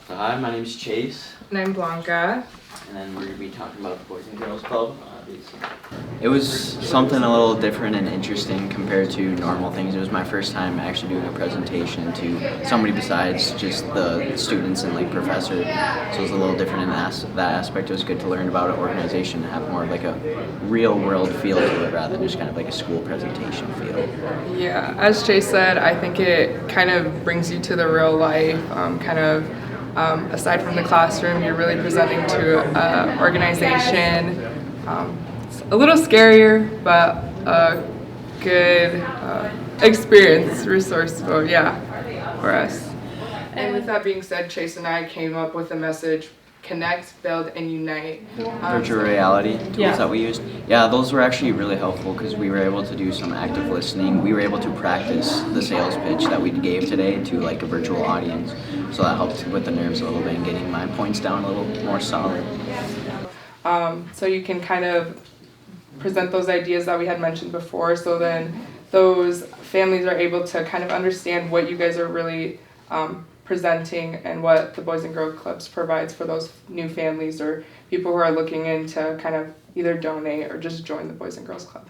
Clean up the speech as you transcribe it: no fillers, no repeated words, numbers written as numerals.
So hi, my name's Chase, And I'm Blanca. and then we're gonna be talking about the Boys and Girls Club, obviously. It was something a little different and interesting compared to normal things. It was my first time actually doing a presentation to somebody besides just the students and like professor. So it was a little different in that aspect. It was good to learn about an organization and have more of like a real world feel to it rather than just kind of like a school presentation feel. Yeah, as Chase said, I think it kind of brings you to the real life, aside from the classroom, you're really presenting to an organization. It's a little scarier, but a good experience, resourceful, yeah, for us. And with that being said, Chase and I came up with a message: connect, build, and unite. Virtual reality tools that we used. Yeah, those were actually really helpful because we were able to do some active listening. We were able to practice the sales pitch that we gave today to like a virtual audience. So that helped with the nerves a little bit and getting my points down a little more solid. So you can kind of present those ideas that we had mentioned before, so then those families are able to kind of understand what you guys are really presenting and what the Boys and Girls Clubs provides for those new families or people who are looking in to kind of either donate or just join the Boys and Girls Club.